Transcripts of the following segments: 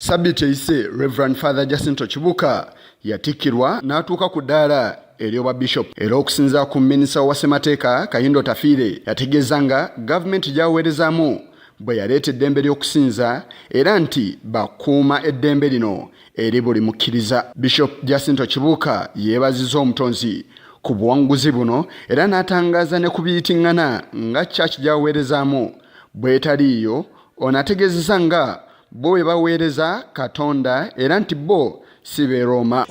Sabbiiti eyise Reverend Father Jacinto Kibuuka yatikirwa n'atuuka ku ddaala ery'obwa Bishop era okusinza ku minisita wa ssemateeka Kayindo Tafiire yategeeza nga gavumenti gy'aweerezaamu bwe yaleeta eddembe ly'okusinza era nti bakuuma eddembe lino eri buli mukkiriza. Bishop Jacinto Kibuuka yeebazizza omutonzi ku buwanguzi buno era n'atangaaza ne ku biyitiŋŋana nga church gy'aweerezaamu bw'etaliiyo. Ono ategeezezza nga bo bwe baweereza Katonda era nti bo si b'e Roma.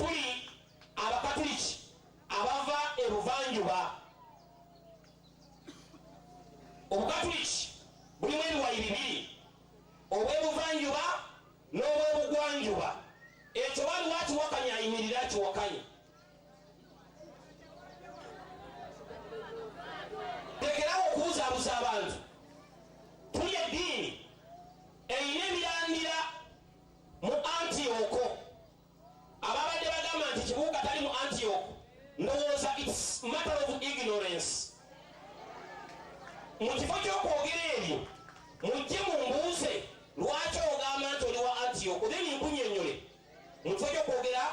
Abakatuliki abava ebuvanjuba, obukatuliki bulimu ebiwayi bibiri, obw'ebuvanjuba n'obw'ebugwanjuba. Ekyo waliwo akiwakanya ayimirira akiwakanye. Tekerawo okubuzaabuza abantu. Tuli eddiini eyina emirandira mu Antiyoko. Ababadde bagamba nti Kibuuka tali mu Antiyoko, ndowooza it's matter of ignorance. Mu kifo ky'okwogera ebyo mujje mumbuuze lwaki ogamba nti oli wa Antiyoko, then nkunnyonnyole mu kifo ky'okwogera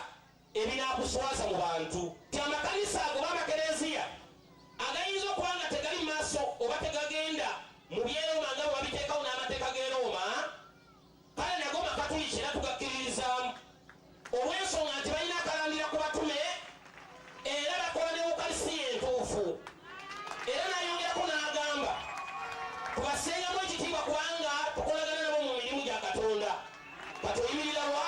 ebinaakuswaza mu bantu. Ti amakanisa ago b'Abaeklezia agayinza okuba nga tegali maaso oba tegagenda mu by'Eroma nga bwe babiteekawo n'amateeka g'e Roma, kale nago makatuliki era tugakkiririzaamu olw'ensonga nti balina akalandira ku batume era bakola ne Ukalisiya entuufu. Era n'ayongerako n'agamba tubassengamu ekitiibwa kubanga tukolagana nabo mu mirimu gya Katonda. Kati oyimirira wa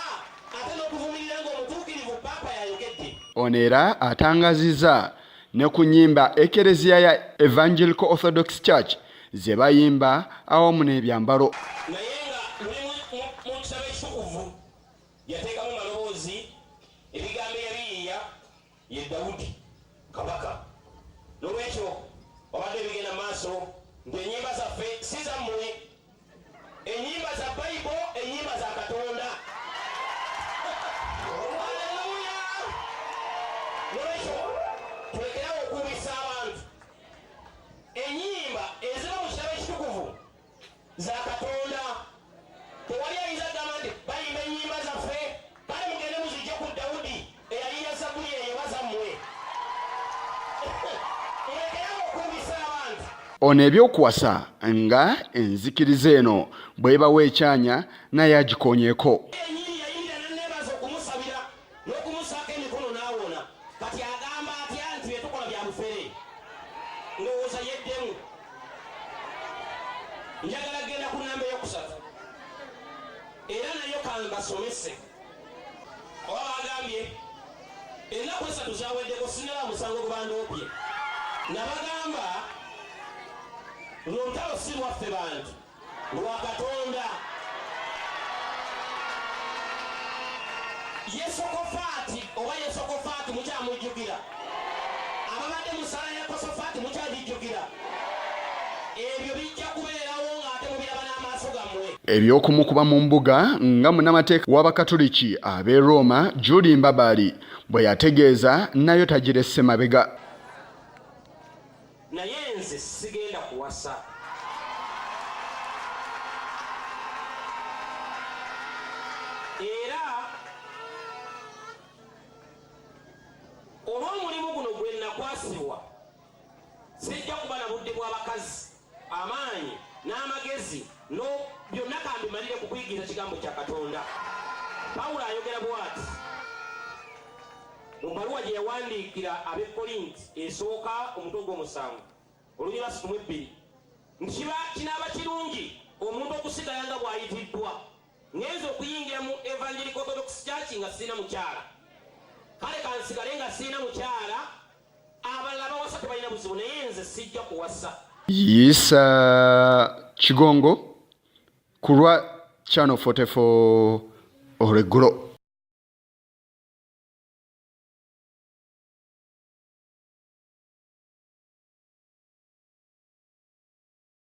ate n'okuvumirira ng'omutuukirivu Paapa yayogedde. Ono era atangaazizza ne ku nnyimba Eklezia ya Evangelical Orthodox Church ze bayimba awamu n'ebyambalo. Naye nga mu kitabo ekitukuvu yateekamu maloboozi ebigambo eyabiyiiya ye Dawudi kabaka. N'olwekyo obadde bigenda maaso nti ennyimba zaffe si zammwe, ennyimba za Bayibuli, ennyimba za Katonda. Haleluya! N'olwekyo tulekerawo okuubisa abantu. Ennyimba eziba mu kitabo ekitukuvu za Katonda. Tewali ayinza agamba nti bayimba ennyimba zaffe, kale mugende muzijje ku Dawudi eyayiiya Zabbuli eyo bazammwe. Mulekerawo okuubisa abantu. Ono ebyokuwasa nga enzikiriza eno bw'ebawa ekyanya naye agikonyeeko. Ennyini yayimirira n'anneebaza okumusabira n'okumusaako emikono n'awona. Kati agamba atya nti bye tukola bya bufere? Ndowooza yeddemu. Njagala genda ku nnamba eyokusatu era nayo kambasomese. Oba bagambye ennaku esatu zaweddeko sinaba musango gwe bandoopye. Nabagamba lutalo si lwaffe bantu, lwa Katonda. Yesokofaati oba Yesokofaati mukyamujjukira? Ababadde mu ssala ya Kosofaati mukyagijjukira? Ebyo bijja kubeerawo ng'ate mubiraba n'amaaso gammwe. Eby'okumukuba mu mbuga nga munnamateeka w'Abakatuliki ab'e Roma Julie Mbabali bwe yategeeza nayo tagiresse mabega. Naye nze sigenda kuwasa. Era olw'omulimu guno gwe nakwasibwa sijja kuba na budde bw'abakazi, amaanyi n'amagezi byonna kambimalire ku kuyigiriza kigambo kya Katonda. Pawulo ayogera bw'ati mu bbaluwa gye yawandiikira ab'e Korinti esooka omutwe gw'omusanvu olunyi lwa 2 nti kinaaba kirungi omuntu okusigala nga bw'ayitiddwa. Ngenza okuyingira mu Evangelical Orthodox Church nga sirina mukyala, kale kansigale nga sirina mukyala. Abalala bawasa tebalina buzibu, naye nze sijja kuwasa. Yisa Kigongo ku lwa Channel 44 olweggulo.